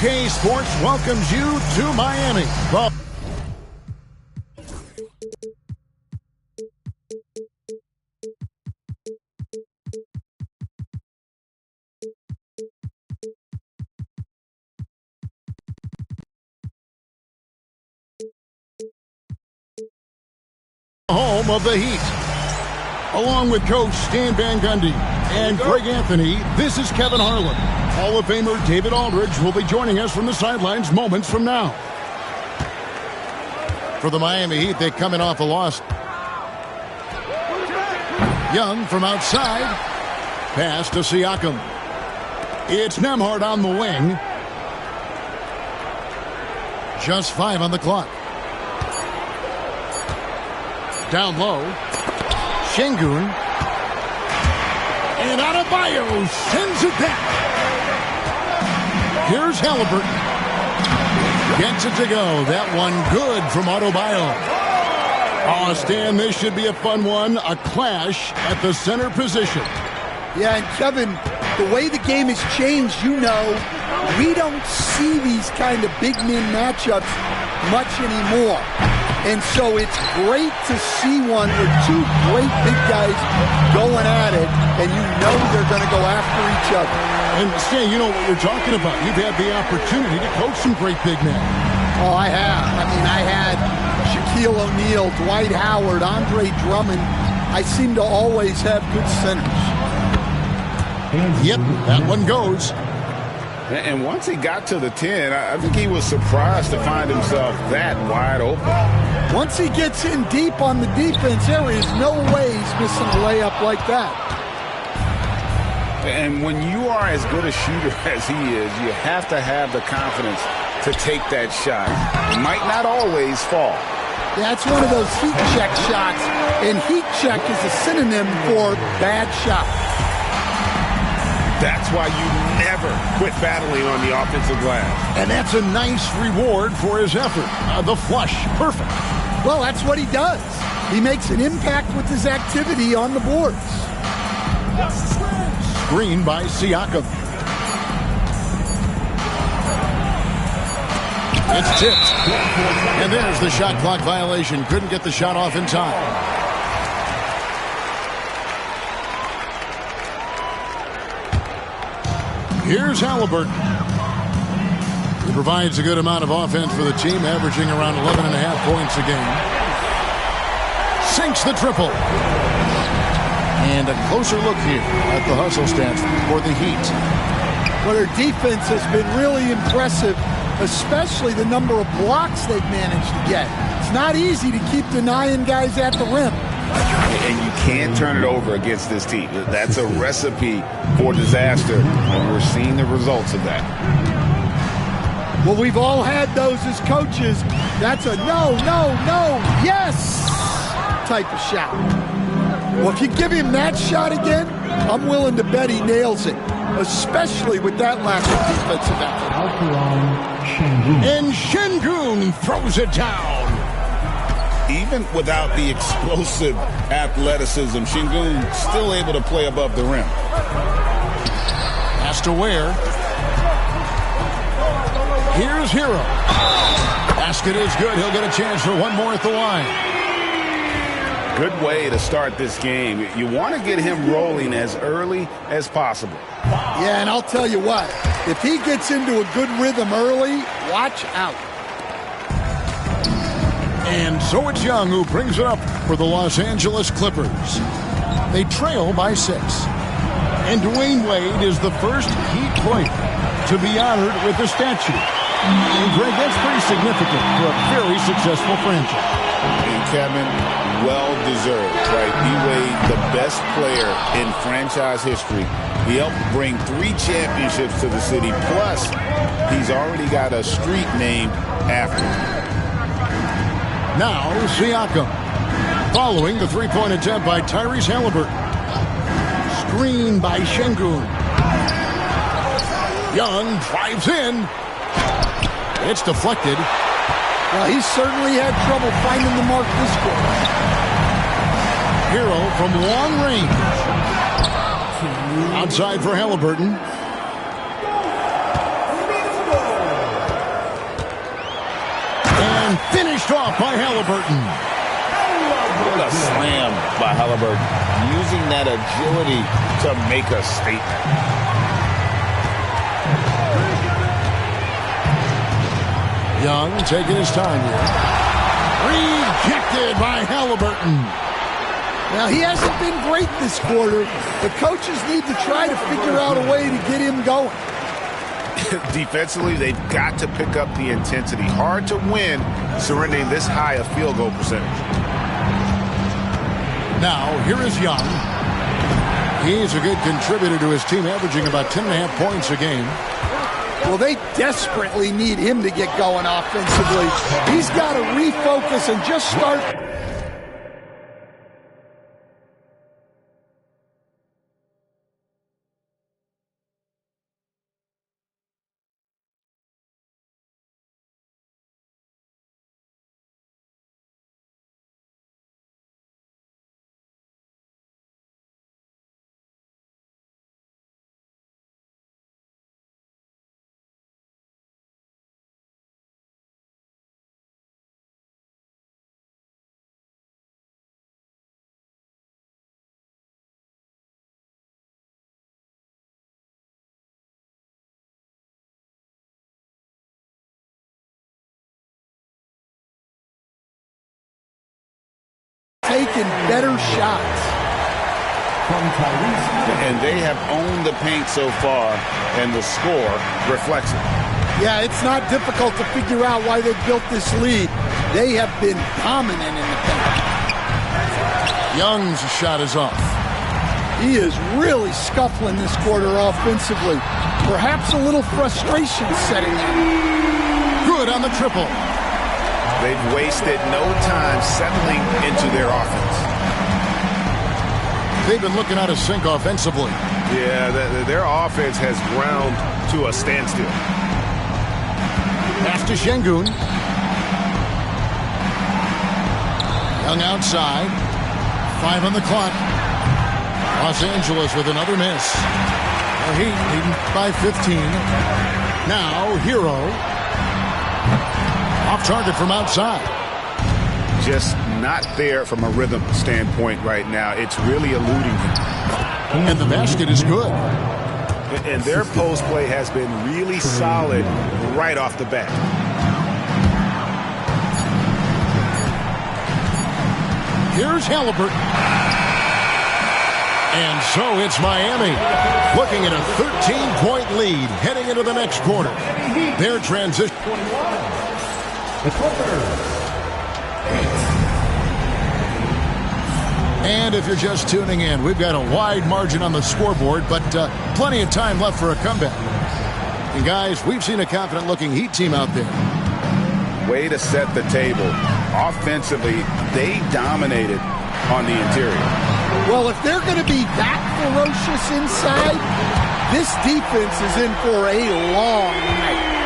2K Sports welcomes you to Miami. Home of the Heat. Along with Coach Stan Van Gundy and Greg Anthony, this is Kevin Harlan. Hall of Famer David Aldridge will be joining us from the sidelines moments from now. For the Miami Heat, they're coming off a loss. Young from outside. Pass to Siakam. It's Nembhard on the wing. Just 5 on the clock. Down low. Şengün. And Adebayo sends it back. Here's Halliburton. Gets it to go. That one good from Adebayo. Oh, Stan, this should be a fun one. A clash at the center position. Yeah, and Kevin, the way the game has changed, we don't see these kind of big men matchups much anymore. And so it's great to see one with two great big guys going at it, and they're going to go after each other. And Stan, you know what you're talking about. You've had the opportunity to coach some great big men. Oh, I have. I had Shaquille O'Neal, Dwight Howard, Andre Drummond. I seem to always have good centers. Yep, that one goes. And once he got to the 10, I think he was surprised to find himself that wide open. Once he gets in deep on the defense, there is no way he's missing a layup like that. And when you are as good a shooter as he is, you have to have the confidence to take that shot. It might not always fall. That's one of those heat check shots, and heat check is a synonym for bad shot. That's why you never quit battling on the offensive glass. And that's a nice reward for his effort. The flush, perfect. Well, that's what he does. He makes an impact with his activity on the boards. Screen by Siakam. It's tipped. And there's the shot clock violation. Couldn't get the shot off in time. Here's Halliburton. He provides a good amount of offense for the team, averaging around 11.5 points a game. Sinks the triple. And a closer look here at the hustle stats for the Heat. Well, their defense has been really impressive, especially the number of blocks they've managed to get. It's not easy to keep denying guys at the rim. And you can't turn it over against this team. That's a recipe for disaster, and we're seeing the results of that. Well, we've all had those as coaches. That's a no, yes type of shot. Well, if you give him that shot again, I'm willing to bet he nails it, especially with that lack of defensive effort. And Şengün throws it down. Even without the explosive athleticism, Şengün still able to play above the rim. Has to wear. Here's Hero. Basket is good. He'll get a chance for one more at the line. Good way to start this game. You want to get him rolling as early as possible. Yeah, and I'll tell you what, if he gets into a good rhythm early, watch out. And so it's Young who brings it up for the Los Angeles Clippers. They trail by 6. And Dwayne Wade is the first Heat player to be honored with a statue. And Greg, that's pretty significant for a very successful franchise. And Kevin, well-deserved, right? D-Wade, the best player in franchise history. He helped bring 3 championships to the city. Plus, he's already got a street named after him. Now, Siakam. Following the three-point attempt by Tyrese Halliburton. Screen by Şengün. Young drives in. It's deflected. Well, he's certainly had trouble finding the mark this quarter. Hero from long range. Outside for Halliburton. And finished off by Halliburton. What a slam by Halliburton. Using that agility to make a statement. Young taking his time here. Rejected by Halliburton. Now, he hasn't been great this quarter. The coaches need to try to figure out a way to get him going. Defensively, they've got to pick up the intensity. Hard to win surrendering this high a field goal percentage. Now, here is Young. He's a good contributor to his team, averaging about 10.5 points a game. Well, they desperately need him to get going offensively. He's got to refocus and just start. Taking better shots. And they have owned the paint so far, and the score reflects it. Yeah, it's not difficult to figure out why they built this lead. They have been dominant in the paint. Young's shot is off. He is really scuffling this quarter offensively. Perhaps a little frustration setting in. Good on the triple. They've wasted no time settling into their offense. They've been looking out of sync offensively. Yeah, their offense has ground to a standstill. Pass to Şengün. Young outside. 5 on the clock. Los Angeles with another miss. The Heat leading by 15. Now, Hero. Off target from outside. Just not there from a rhythm standpoint right now. It's really eluding him. And the basket is good. And their post play has been really solid right off the bat. Here's Halliburton. And so it's Miami looking at a 13-point lead heading into the next quarter. Their transition. And if you're just tuning in, we've got a wide margin on the scoreboard, but plenty of time left for a comeback. And guys, we've seen a confident-looking Heat team out there. Way to set the table. Offensively, they dominated on the interior. Well, if they're going to be that ferocious inside, this defense is in for a long night.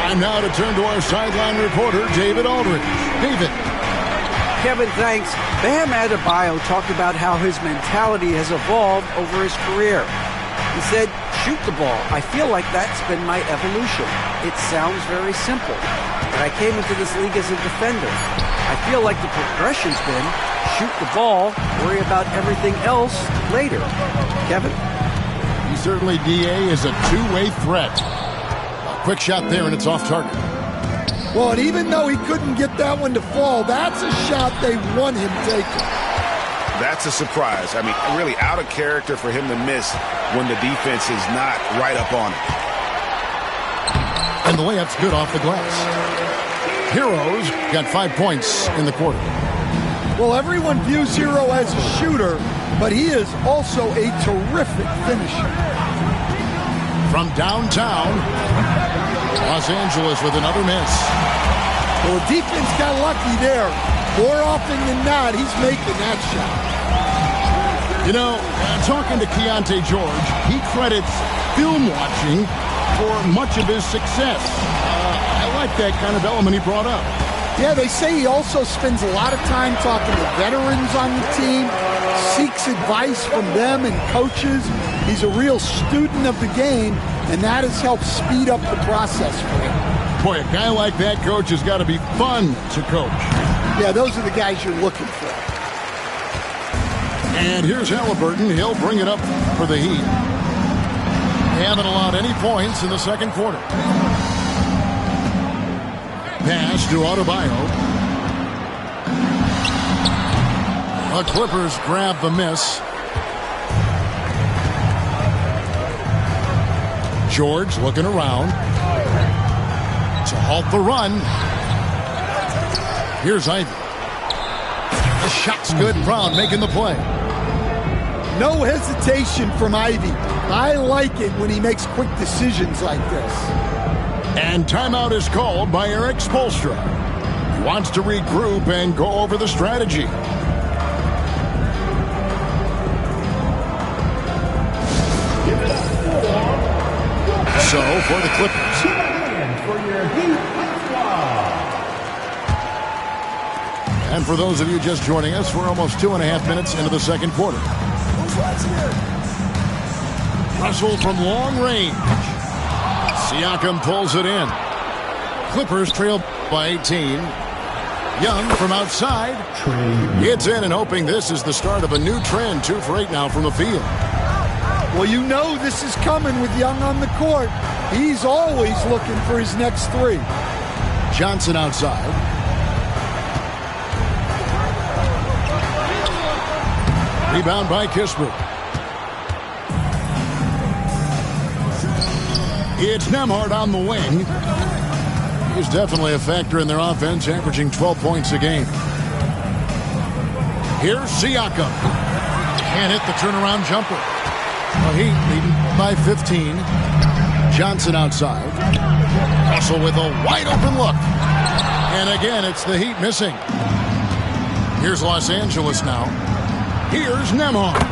Time now to turn to our sideline reporter, David Aldridge. David. Kevin, thanks. Bam Adebayo talked about how his mentality has evolved over his career. He said, shoot the ball. I feel like that's been my evolution. It sounds very simple, but I came into this league as a defender. I feel like the progression's been shoot the ball, worry about everything else later. Kevin? He certainly, DA, is a two-way threat. Quick shot there, and it's off target. Well, and even though he couldn't get that one to fall, that's a shot they want him taking. That's a surprise. I mean, really out of character for him to miss when the defense is not right up on it. And the layup's good off the glass. Heroes got 5 points in the quarter. Well, everyone views Hero as a shooter, but he is also a terrific finisher. From downtown, Los Angeles with another miss. Well, the defense got lucky there. More often than not, he's making that shot. You know, talking to Keontae George, he credits film watching for much of his success. I like that kind of element he brought up. Yeah, they say he also spends a lot of time talking to veterans on the team, seeks advice from them and coaches. He's a real student of the game, and that has helped speed up the process for him. Boy, a guy like that, Coach, has got to be fun to coach. Yeah, those are the guys you're looking for. And here's Halliburton. He'll bring it up for the Heat. They haven't allowed any points in the second quarter. Pass to Adebayo. The Clippers grab the miss. George looking around to halt the run. Here's Ivy. The shot's good. Brown making the play. No hesitation from Ivy. I like it when he makes quick decisions like this. And timeout is called by Eric Spoelstra. He wants to regroup and go over the strategy. So for the Clippers. And for those of you just joining us, we're almost 2.5 minutes into the second quarter. Russell from long range. Siakam pulls it in. Clippers trail by 18. Young from outside. It's in and hoping this is the start of a new trend. 2 for 8 now from the field. Well, you know this is coming with Young on the court. He's always looking for his next 3. Johnson outside. Rebound by Kispert. It's Nembhard on the wing. He's definitely a factor in their offense, averaging 12 points a game. Here's Siakam. Can't hit the turnaround jumper. Well, Heat leading by 15. Johnson outside. Russell with a wide open look. And again, it's the Heat missing. Here's Los Angeles now. Here's Nembhard.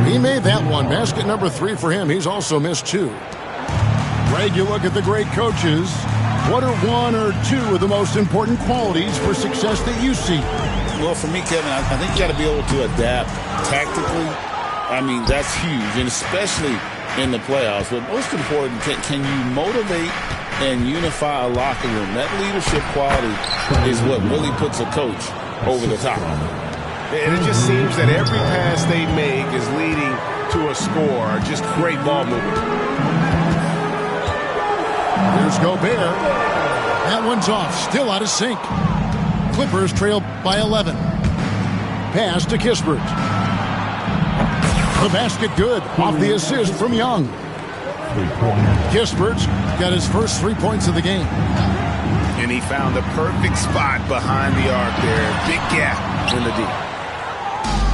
He made that one. Basket number 3 for him. He's also missed 2. Greg, you look at the great coaches. What are 1 or 2 of the most important qualities for success that you see? Well, for me, Kevin, I think you got to be able to adapt tactically. I mean, that's huge, and especially in the playoffs. But most important, can you motivate and unify a locker room? That leadership quality is what really puts a coach over the top. And it just seems that every pass they make is leading to a score. Just great ball movement. Here's Gobert. That one's off. Still out of sync. Clippers trail by 11. Pass to Kispert. The basket good. Off the assist from Young. Kispert's got his first 3 points of the game. And he found the perfect spot behind the arc there. Big gap in the deep.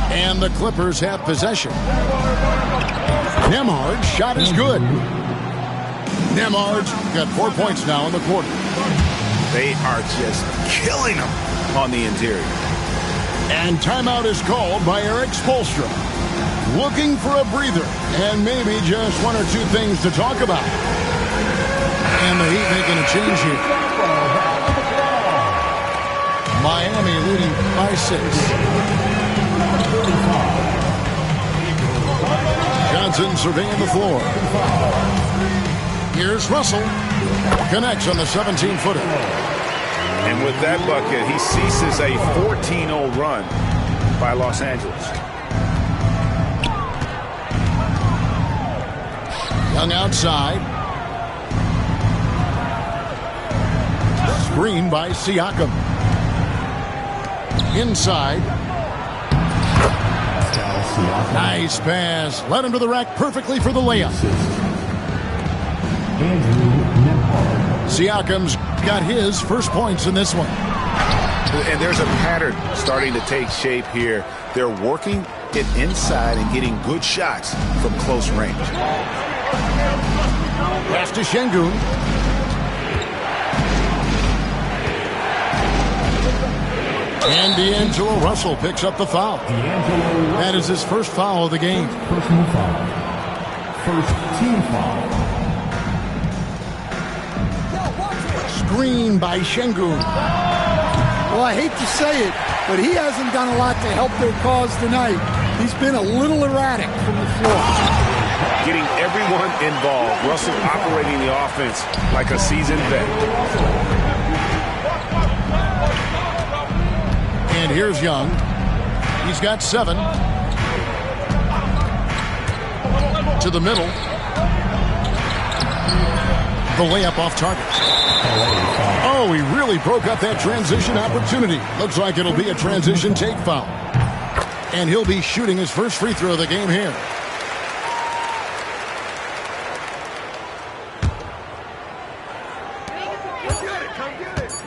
And the Clippers have possession. Nembhard's shot is good. Nembhard's got 4 points now in the quarter. They are just killing them on the interior. And timeout is called by Eric Spoelstra. Looking for a breather and maybe just 1 or 2 things to talk about. And the Heat making a change here. Miami leading by 6. Johnson surveying the floor. Here's Russell. Connects on the 17-footer. And with that bucket, he ceases a 14-0 run by Los Angeles. Young outside. Screen by Siakam. Inside. Nice pass. Led him to the rack perfectly for the layup. Siakam's got his first points in this one. And there's a pattern starting to take shape here. They're working it inside and getting good shots from close range. Pass to Şengün. And D'Angelo Russell picks up the foul. That is his first foul of the game. Personal foul. First team foul. Screen by Şengün. Well, I hate to say it, but he hasn't done a lot to help their cause tonight. He's been a little erratic from the floor. getting everyone involved. Russell operating the offense like a seasoned vet. And here's Young. He's got 7. To the middle. The layup off target. Oh, he really broke up that transition opportunity. Looks like it'll be a transition take foul. And he'll be shooting his first free throw of the game here.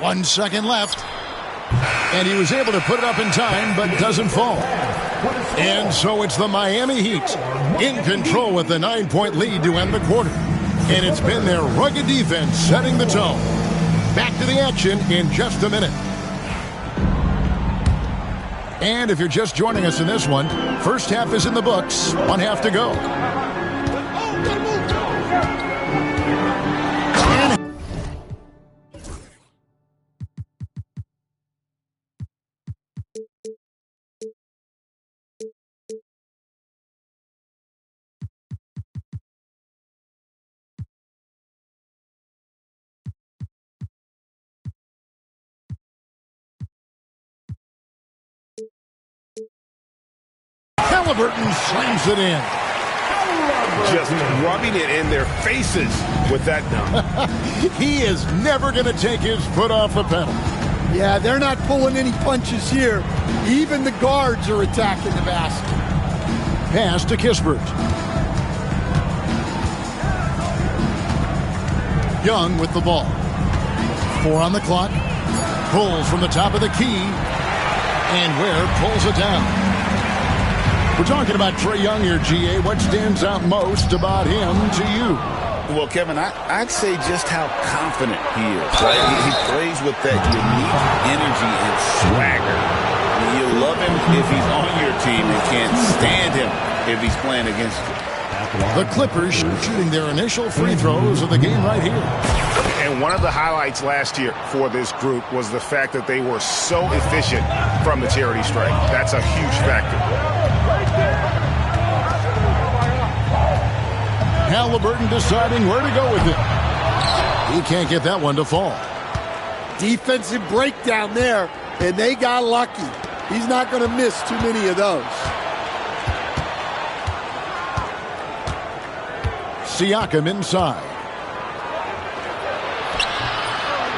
One second left. And he was able to put it up in time, but doesn't fall. And so it's the Miami Heat in control with the 9-point lead to end the quarter. And it's been their rugged defense setting the tone. Back to the action in just a minute. And if you're just joining us in this one, first half is in the books. 1 half to go. Halliburton slams it in. Just rubbing it in their faces with that dunk. He is never going to take his foot off the pedal. Yeah, they're not pulling any punches here. Even the guards are attacking the basket. Pass to Kispert. Young with the ball. 4 on the clock. Pulls from the top of the key. And Ware pulls it down. We're talking about Trae Young here, GA. What stands out most about him to you? Well, Kevin, I'd say just how confident he is. Right? He plays with that unique energy and swagger. You love him if he's on your team and can't stand him if he's playing against you. The Clippers shooting their initial free throws of the game right here. And one of the highlights last year for this group was the fact that they were so efficient from the charity stripe. That's a huge factor. Halliburton deciding where to go with it. He can't get that one to fall. Defensive breakdown there, and they got lucky. He's not going to miss too many of those. Siakam inside.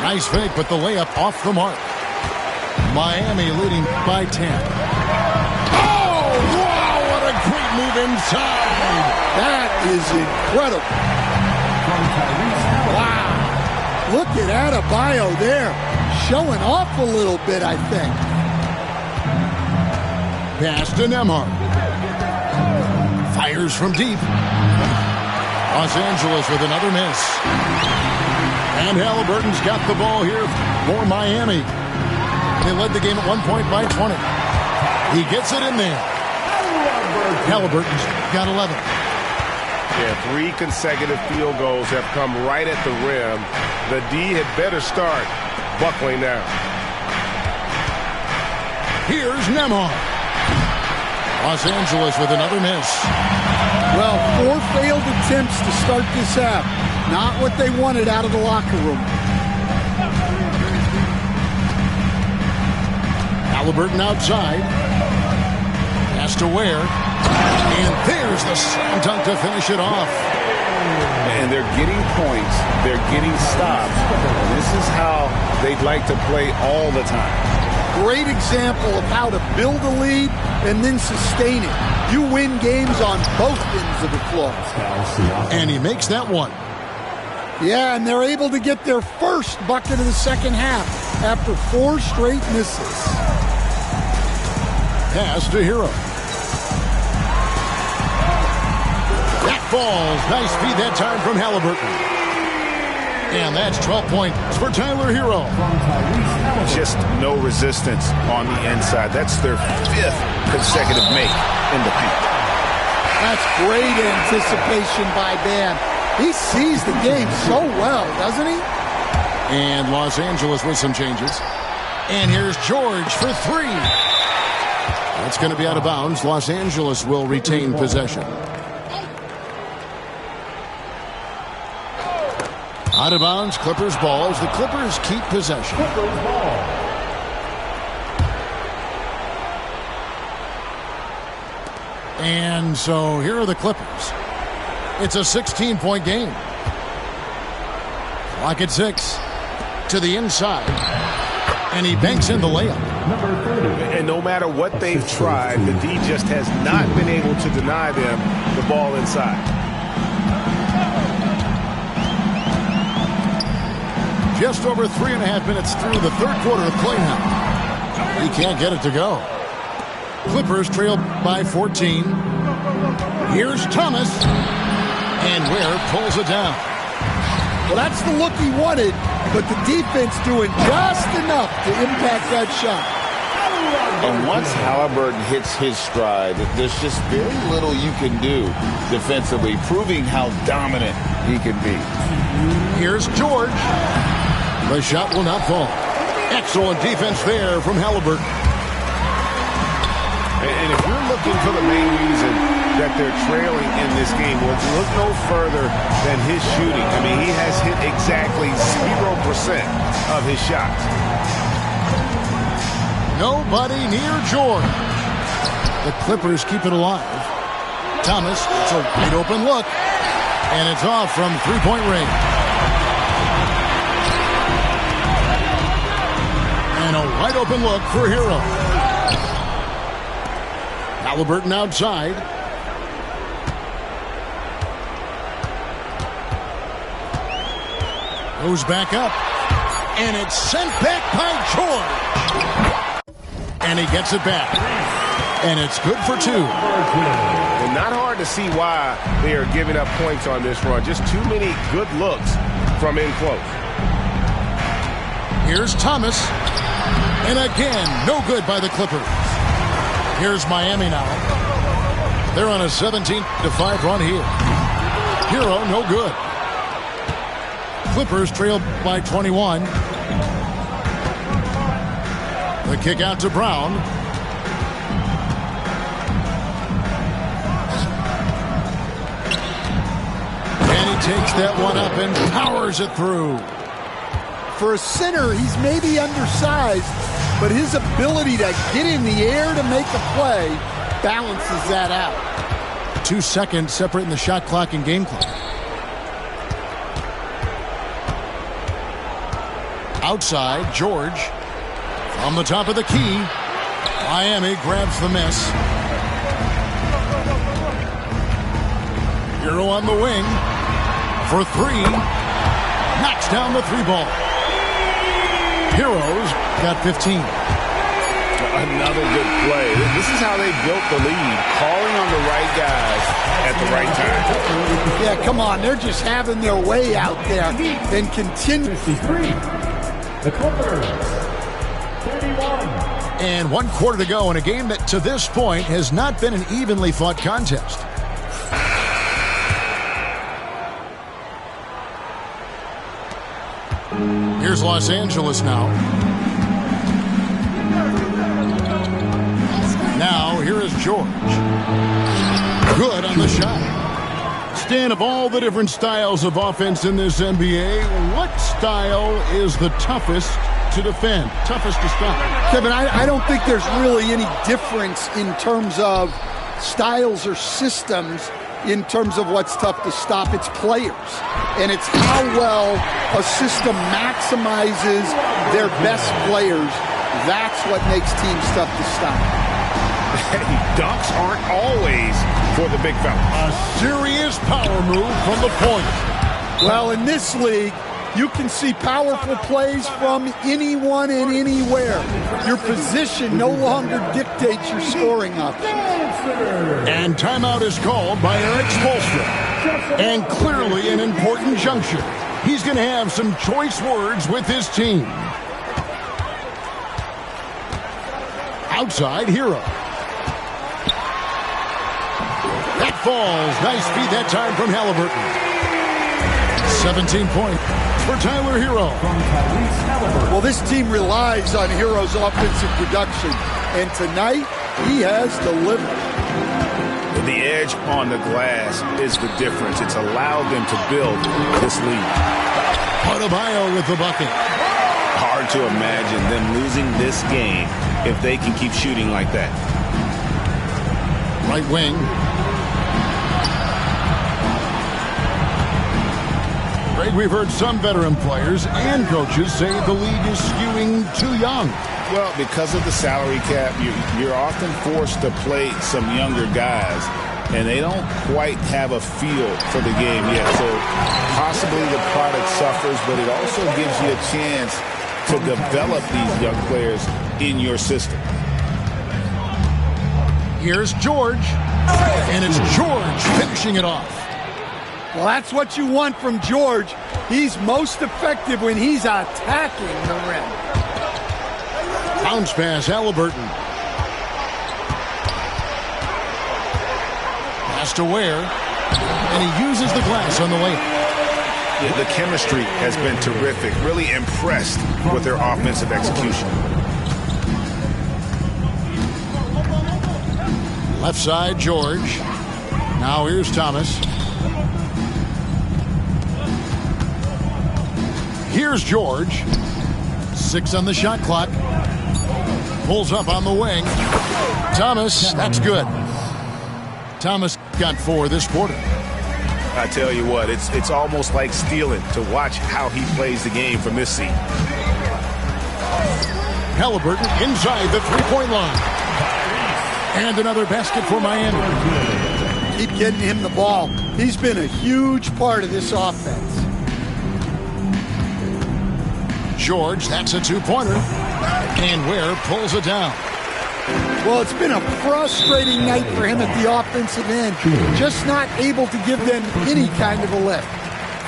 Nice fake, but the layup off the mark. Miami leading by 10. Oh, wow, what a great move inside. That is incredible. Wow. Look at Adebayo there. Showing off a little bit, I think. Pass to Nembhard. Fires from deep. Los Angeles with another miss. And Halliburton's got the ball here for Miami. They led the game at 1 point by 20. He gets it in there. Halliburton's got 11. Yeah, 3 consecutive field goals have come right at the rim. The D had better start buckling down. Here's Nembhard. Los Angeles with another miss. Well, 4 failed attempts to start this half. Not what they wanted out of the locker room. Halliburton outside. Pass to Ware. And there's the slam dunk to finish it off. And they're getting points. They're getting stops. This is how they'd like to play all the time. Great example of how to build a lead and then sustain it. You win games on both ends of the floor. And he makes that one. Yeah, and they're able to get their first bucket of the second half after 4 straight misses. Pass to Hero. That falls. Nice feed that time from Halliburton. And that's 12 points for Tyler Hero. Just no resistance on the inside. That's their 5th consecutive make in the paint. That's great anticipation by Bam. He sees the game so well, doesn't he? And Los Angeles with some changes. And here's George for 3. That's going to be out of bounds. Los Angeles will retain possession. Out of bounds, Clippers ball as the Clippers keep possession. And so here are the Clippers. It's a 16-point game. Clock at 6. To the inside. And he banks in the layup. And no matter what they've tried, the D just has not been able to deny them the ball inside. Just over 3.5 minutes through the third quarter of play now. He can't get it to go. Clippers trail by 14. Here's Thomas. And Ware pulls it down. Well, that's the look he wanted, but the defense doing just enough to impact that shot. And once Halliburton hits his stride, there's just very little you can do defensively, proving how dominant he can be. Here's George. The shot will not fall. Excellent defense there from Halliburton. And if you're looking for the main reason that they're trailing in this game, well, look no further than his shooting. I mean, he has hit exactly 0% of his shots. Nobody near George. The Clippers keep it alive. Thomas, it's a wide open look. And it's off from three-point range. And a wide open look for Hero. Halliburton outside. Goes back up. And it's sent back by George. And he gets it back. And it's good for 2. And not hard to see why they are giving up points on this run. Just too many good looks from in close. Here's Thomas. And again, no good by the Clippers. Here's Miami now. They're on a 17-5 run here. Hero, no good. Clippers trail by 21. The kick out to Brown. And he takes that one up and powers it through. For a center, he's maybe undersized, but his ability to get in the air to make a play balances that out. 2 seconds separating the shot clock and game clock. Outside, George. From the top of the key. Miami grabs the miss. Hero on the wing. For 3. Knocks down the 3 ball. Heroes got 15. Another good play. This is how they built the lead, calling on the right guys at the right time. Yeah, come on. They're just having their way out there and continue. 53. The Clippers. 31. And 1 quarter to go in a game that to this point has not been an evenly fought contest. Here's Los Angeles now. Now, here is George. Good on the shot. Stan, of all the different styles of offense in this NBA, what style is the toughest to defend, toughest to stop? Kevin, I don't think there's really any difference in terms of styles or systems in terms of what's tough to stop. It's players. And it's how well a system maximizes their best players. That's what makes teams tough to stop. Hey, dunks aren't always for the big fella. A serious power move from the point. Well, in this league, you can see powerful plays from anyone and anywhere. Your position no longer dictates your scoring options. And timeout is called by Eric Spoelstra. And clearly an important juncture. He's going to have some choice words with his team. Outside, Hero. That falls. Nice feed that time from Halliburton. 17 points for Tyler Hero. Well, this team relies on Hero's offensive production. And tonight, he has delivered. The edge on the glass is the difference. It's allowed them to build this lead. Adebayo with the bucket. Hard to imagine them losing this game if they can keep shooting like that. Right wing. Greg, we've heard some veteran players and coaches say the league is skewing too young. Well, because of the salary cap, you're often forced to play some younger guys, and they don't quite have a feel for the game yet. So possibly the product suffers, but it also gives you a chance to develop these young players in your system. Here's George, and it's George finishing it off. Well, that's what you want from George. He's most effective when he's attacking the rim. Bounce pass, Halliburton. Pass to Ware, and he uses the glass on the way. Yeah, the chemistry has been terrific. Really impressed with their offensive execution. Left side, George. Now here's Thomas. Here's George. 6 on the shot clock. Pulls up on the wing. Thomas, that's good. Thomas got 4 this quarter. I tell you what, it's almost like stealing to watch how he plays the game from this seat. Halliburton inside the three-point line. And another basket for Miami. Keep getting him the ball. He's been a huge part of this offense. George, that's a 2-pointer. And Ware pulls it down. Well, it's been a frustrating night for him at the offensive end. Just not able to give them any kind of a lift.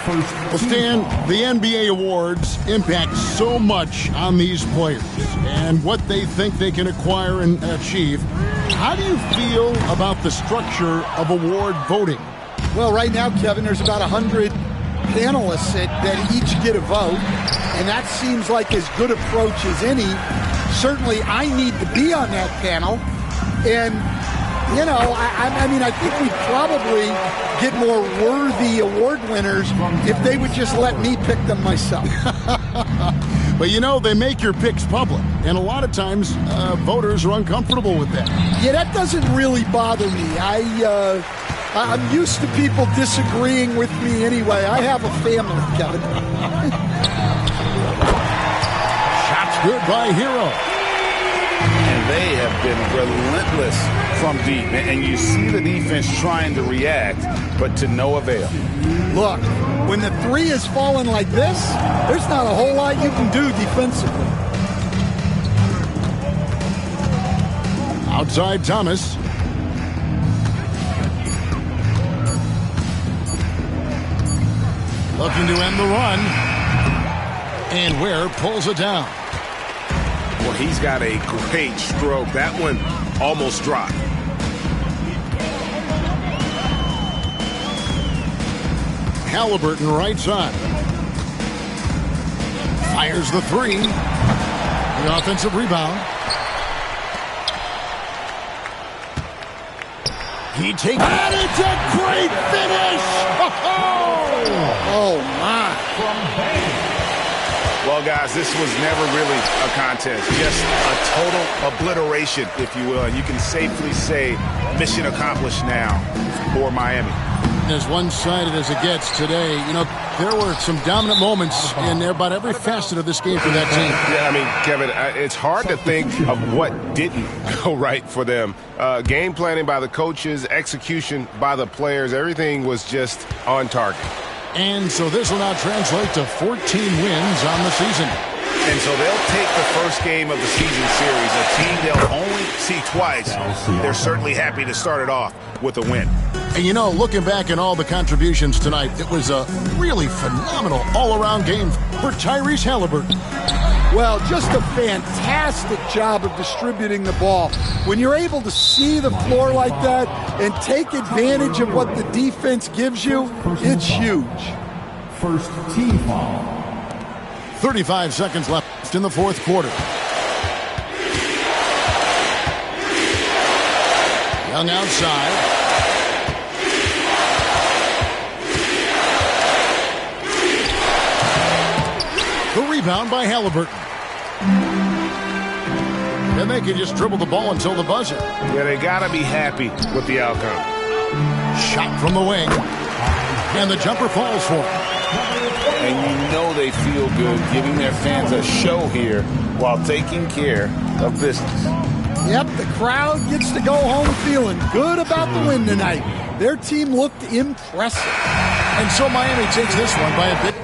Well, Stan, the NBA awards impact so much on these players and what they think they can acquire and achieve. How do you feel about the structure of award voting? Well, right now, Kevin, there's about 100 panelists that each get a vote, and that seems like as good approach as any. Certainly, I need to be on that panel, and, you know, I mean, I think we'd probably get more worthy award winners if they would just let me pick them myself. But, you know, they make your picks public, and a lot of times voters are uncomfortable with that. Yeah, that doesn't really bother me. I'm used to people disagreeing with me anyway. I have a family, Kevin. Shots good by Hero. And they have been relentless from deep. And you see the defense trying to react, but to no avail. Look, when the three is falling like this, there's not a whole lot you can do defensively. Outside Thomas. Looking to end the run. And Ware pulls it down. Well, he's got a great stroke. That one almost dropped. Halliburton right side. Fires the 3. The offensive rebound. He takes it. And it's a great finish. Oh, my. Well, guys, this was never really a contest. Just a total obliteration, if you will. And you can safely say mission accomplished now for Miami. As one-sided as it gets today, you know, there were some dominant moments in about every facet of this game for that team. Yeah, I mean, Kevin, it's hard to think of what didn't go right for them. Game planning by the coaches, execution by the players, everything was just on target. And so this will now translate to 14 wins on the season. And so they'll take the first game of the season series, a team they'll only see twice. They're certainly happy to start it off with a win. And, you know, looking back at all the contributions tonight, it was a really phenomenal all-around game for Tyrese Halliburton. Well, just a fantastic job of distributing the ball. When you're able to see the floor like that and take advantage of what the defense gives you, it's huge. First team foul. 35 seconds left in the fourth quarter. Young outside. rebound by Halliburton. And they can just dribble the ball until the buzzer. Yeah, they got to be happy with the outcome. Shot from the wing. And the jumper falls for him. And you know they feel good giving their fans a show here while taking care of business. Yep, the crowd gets to go home feeling good about the win tonight. Their team looked impressive. And so Miami takes this one by a bit.